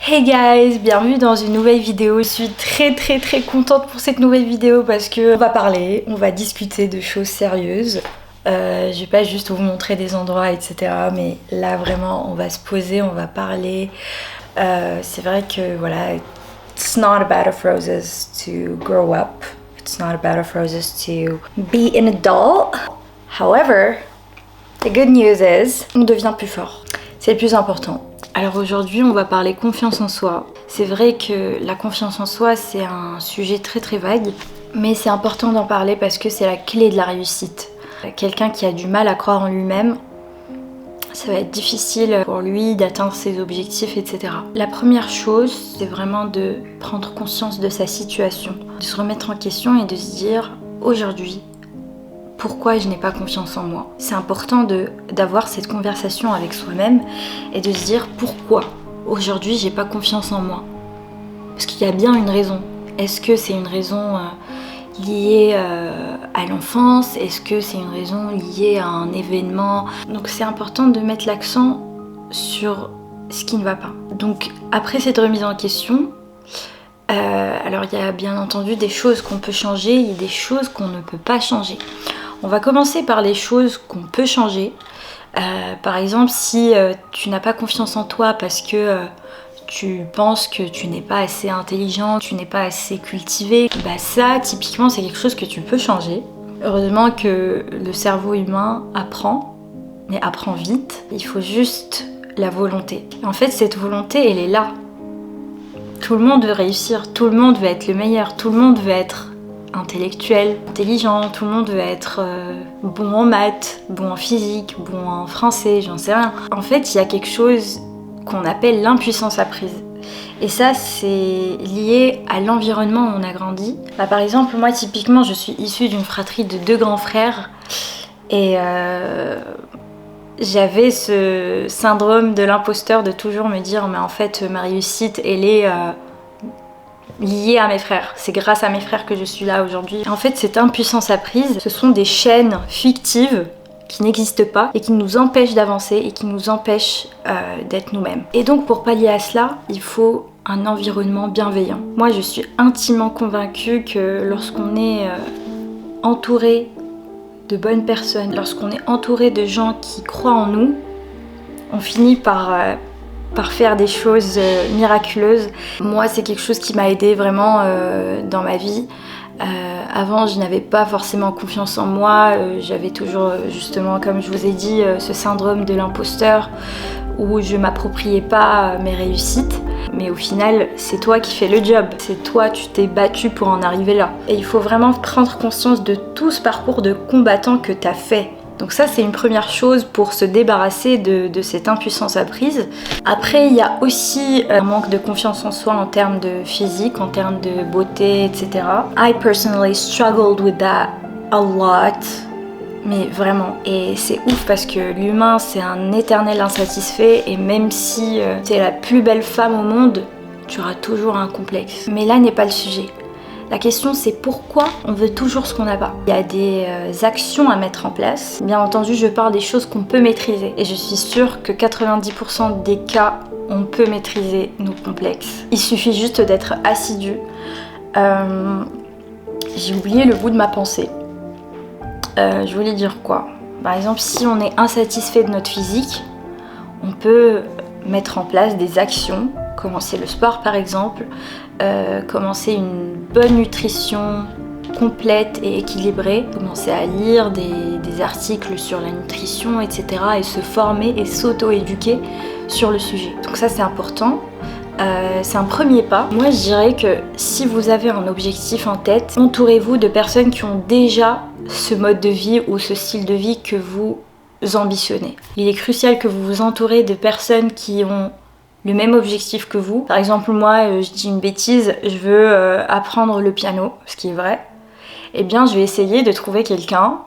Hey guys, bienvenue dans une nouvelle vidéo. Je suis très contente pour cette nouvelle vidéo parce que on va parler, on va discuter de choses sérieuses. Je vais pas juste vous montrer des endroits etc. Mais là vraiment on va se poser, on va parler. C'est vrai que voilà, it's not a bed of roses to grow up. It's not a bed of roses to be an adult. However, the good news is, on devient plus fort. C'est le plus important. Alors aujourd'hui, on va parler confiance en soi. C'est vrai que la confiance en soi, c'est un sujet très vague, mais c'est important d'en parler parce que c'est la clé de la réussite. Quelqu'un qui a du mal à croire en lui-même, ça va être difficile pour lui d'atteindre ses objectifs, etc. La première chose, c'est vraiment de prendre conscience de sa situation, de se remettre en question et de se dire aujourd'hui, pourquoi je n'ai pas confiance en moi. C'est important d'avoir cette conversation avec soi-même et de se dire pourquoi aujourd'hui j'ai pas confiance en moi. Parce qu'il y a bien une raison. Est-ce que c'est une raison liée à l'enfance? Est-ce que c'est une raison liée à un événement? Donc c'est important de mettre l'accent sur ce qui ne va pas. Donc après cette remise en question, alors il y a bien entendu des choses qu'on peut changer, il y a des choses qu'on ne peut pas changer. On va commencer par les choses qu'on peut changer. Par exemple, si tu n'as pas confiance en toi parce que tu penses que tu n'es pas assez intelligent, tu n'es pas assez cultivé, bah ça, typiquement, c'est quelque chose que tu peux changer. Heureusement que le cerveau humain apprend, mais apprend vite. Il faut juste la volonté. En fait, cette volonté, elle est là. Tout le monde veut réussir, tout le monde veut être le meilleur, tout le monde veut être intellectuel, intelligent, tout le monde veut être bon en maths, bon en physique, bon en français, j'en sais rien. En fait, il y a quelque chose qu'on appelle l'impuissance apprise. Et ça, c'est lié à l'environnement où on a grandi. Bah, par exemple, moi, typiquement, je suis issue d'une fratrie de 2 grands frères. Et j'avais ce syndrome de l'imposteur de toujours me dire, mais en fait, ma réussite, elle est liée à mes frères. C'est grâce à mes frères que je suis là aujourd'hui. En fait, cette impuissance apprise, ce sont des chaînes fictives qui n'existent pas et qui nous empêchent d'avancer et qui nous empêchent d'être nous-mêmes. Et donc, pour pallier à cela, il faut un environnement bienveillant. Moi, je suis intimement convaincue que lorsqu'on est entouré de bonnes personnes, lorsqu'on est entouré de gens qui croient en nous, on finit par faire des choses miraculeuses. Moi, c'est quelque chose qui m'a aidée vraiment dans ma vie. Avant, je n'avais pas forcément confiance en moi. J'avais toujours, justement, comme je vous ai dit, ce syndrome de l'imposteur où je m'appropriais pas mes réussites. Mais au final, c'est toi qui fais le job. C'est toi, tu t'es battu pour en arriver là. Et il faut vraiment prendre conscience de tout ce parcours de combattant que tu as fait. Donc ça, c'est une première chose pour se débarrasser de cette impuissance apprise. Après, il y a aussi un manque de confiance en soi en termes de physique, en termes de beauté, etc. I personally struggled with that a lot. Mais vraiment, et c'est ouf parce que l'humain, c'est un éternel insatisfait. Et même si t'es la plus belle femme au monde, tu auras toujours un complexe. Mais là n'est pas le sujet. La question, c'est pourquoi on veut toujours ce qu'on n'a pas. Il y a des actions à mettre en place. Bien entendu, je parle des choses qu'on peut maîtriser. Et je suis sûre que 90% des cas, on peut maîtriser nos complexes. Il suffit juste d'être assidu. J'ai oublié le bout de ma pensée. Je voulais dire quoi? Par exemple, si on est insatisfait de notre physique, on peut mettre en place des actions. Commencer le sport par exemple, commencer une bonne nutrition complète et équilibrée, commencer à lire des articles sur la nutrition, etc. et se former et s'auto-éduquer sur le sujet. Donc ça c'est important, c'est un premier pas. Moi je dirais que si vous avez un objectif en tête, entourez-vous de personnes qui ont déjà ce mode de vie ou ce style de vie que vous ambitionnez. Il est crucial que vous vous entourez de personnes qui ont le même objectif que vous. Par exemple, moi, je dis une bêtise, je veux apprendre le piano, ce qui est vrai. Eh bien, je vais essayer de trouver quelqu'un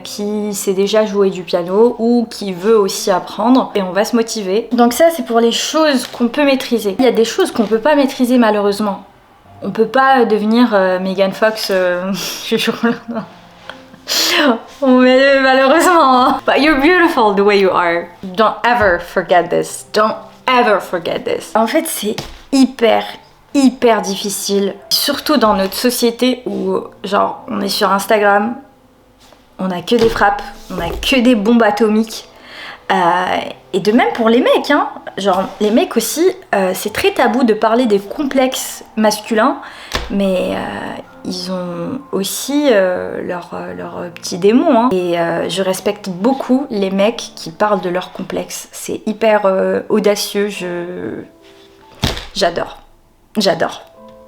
qui sait déjà jouer du piano ou qui veut aussi apprendre et on va se motiver. Donc ça, c'est pour les choses qu'on peut maîtriser. Il y a des choses qu'on peut pas maîtriser malheureusement. On peut pas devenir Megan Fox du jour au lendemain. Mais malheureusement, but you're beautiful the way you are. Don't ever forget this. Don't ever forget this. En fait, c'est hyper difficile, surtout dans notre société où genre on est sur Instagram, on a que des frappes, on a que des bombes atomiques. Et de même pour les mecs, hein. Genre les mecs aussi, c'est très tabou de parler des complexes masculins, mais ils ont aussi leurs petits démons, hein. Et je respecte beaucoup les mecs qui parlent de leurs complexes. C'est hyper audacieux, j'adore,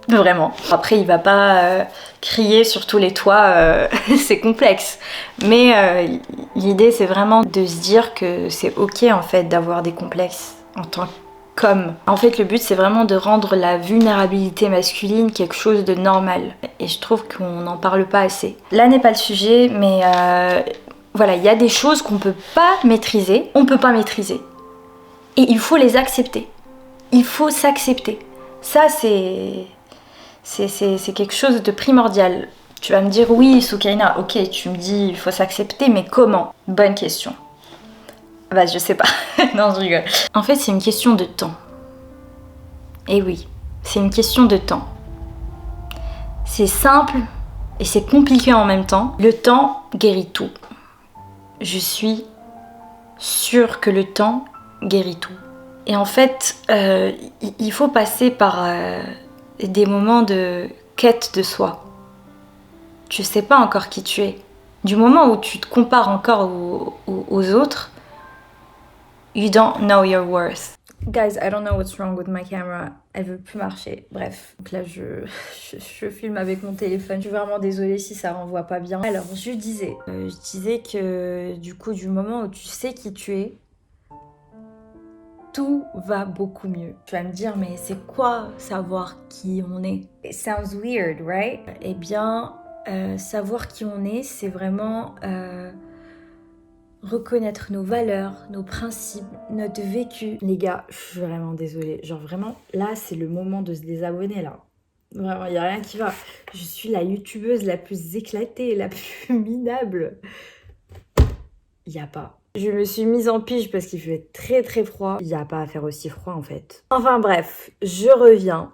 vraiment. Après il va pas crier sur tous les toits c'est complexe, mais l'idée c'est vraiment de se dire que c'est ok en fait d'avoir des complexes en tant qu'homme. En fait le but c'est vraiment de rendre la vulnérabilité masculine quelque chose de normal, et je trouve qu'on n'en parle pas assez. Là n'est pas le sujet, mais voilà, il y a des choses qu'on peut pas maîtriser, et il faut les accepter, il faut s'accepter. Ça c'est quelque chose de primordial. Tu vas me dire oui Soukaina, ok, tu me dis il faut s'accepter, mais comment? Bonne question. Bah je sais pas. Non, je rigole. En fait c'est une question de temps. Et oui, c'est une question de temps. C'est simple et c'est compliqué en même temps. Le temps guérit tout. Je suis sûre que le temps guérit tout. Et en fait, il faut passer par des moments de quête de soi. Tu sais pas encore qui tu es. Du moment où tu te compares encore aux autres, you don't know your worth. Guys, I don't know what's wrong with my camera. Elle veut plus marcher. Bref, donc là je filme avec mon téléphone. Je suis vraiment désolée si ça renvoie pas bien. Alors je disais que du coup du moment où tu sais qui tu es, tout va beaucoup mieux. Tu vas me dire, mais c'est quoi savoir qui on est? It sounds weird, right? Eh bien, savoir qui on est, c'est vraiment reconnaître nos valeurs, nos principes, notre vécu. Les gars, je suis vraiment désolée. Genre vraiment, là, c'est le moment de se désabonner, là. Vraiment, il n'y a rien qui va. Je suis la youtubeuse la plus éclatée, la plus minable. Il n'y a pas. Je me suis mise en pige parce qu'il fait très très froid. Il n'y a pas à faire aussi froid en fait. Enfin bref, je reviens.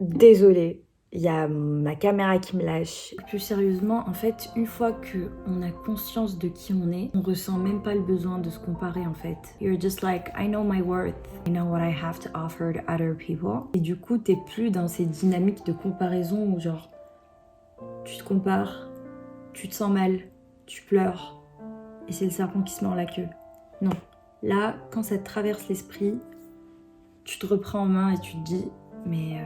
Désolée, il y a ma caméra qui me lâche. Plus sérieusement, en fait, une fois qu'on a conscience de qui on est, on ressent même pas le besoin de se comparer en fait. You're just like, I know my worth. I know what I have to offer to other people. Et du coup, t'es plus dans ces dynamiques de comparaison où genre, tu te compares, tu te sens mal, tu pleures. Et c'est le serpent qui se mord la queue. Non. Là, quand ça te traverse l'esprit, tu te reprends en main et tu te dis, mais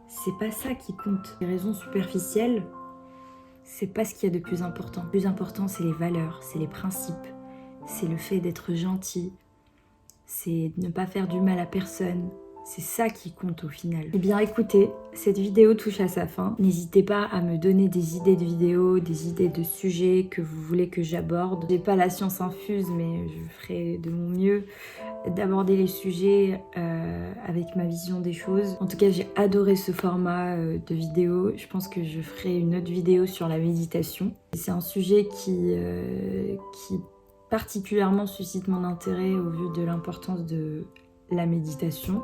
c'est pas ça qui compte. Les raisons superficielles, c'est pas ce qu'il y a de plus important. Le plus important, c'est les valeurs, c'est les principes, c'est le fait d'être gentil, c'est de ne pas faire du mal à personne. C'est ça qui compte au final. Eh bien écoutez, cette vidéo touche à sa fin. N'hésitez pas à me donner des idées de vidéos, des idées de sujets que vous voulez que j'aborde. J'ai pas la science infuse, mais je ferai de mon mieux d'aborder les sujets avec ma vision des choses. En tout cas, j'ai adoré ce format de vidéo. Je pense que je ferai une autre vidéo sur la méditation. C'est un sujet qui particulièrement suscite mon intérêt au vu de l'importance de la méditation.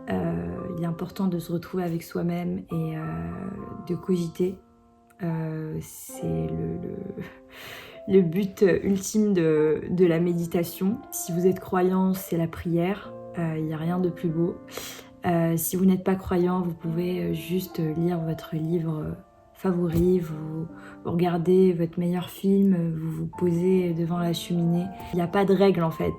Il est important de se retrouver avec soi-même et de cogiter. C'est le but ultime de la méditation. Si vous êtes croyant, c'est la prière. Il n'y a rien de plus beau. Si vous n'êtes pas croyant, vous pouvez juste lire votre livre favori, vous regardez votre meilleur film, vous vous posez devant la cheminée. Il n'y a pas de règle en fait.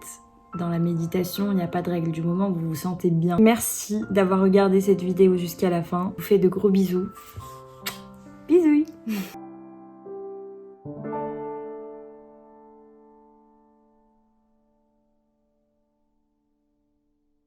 Dans la méditation, il n'y a pas de règle du moment où vous vous sentez bien. Merci d'avoir regardé cette vidéo jusqu'à la fin. Je vous fais de gros bisous. Bisous.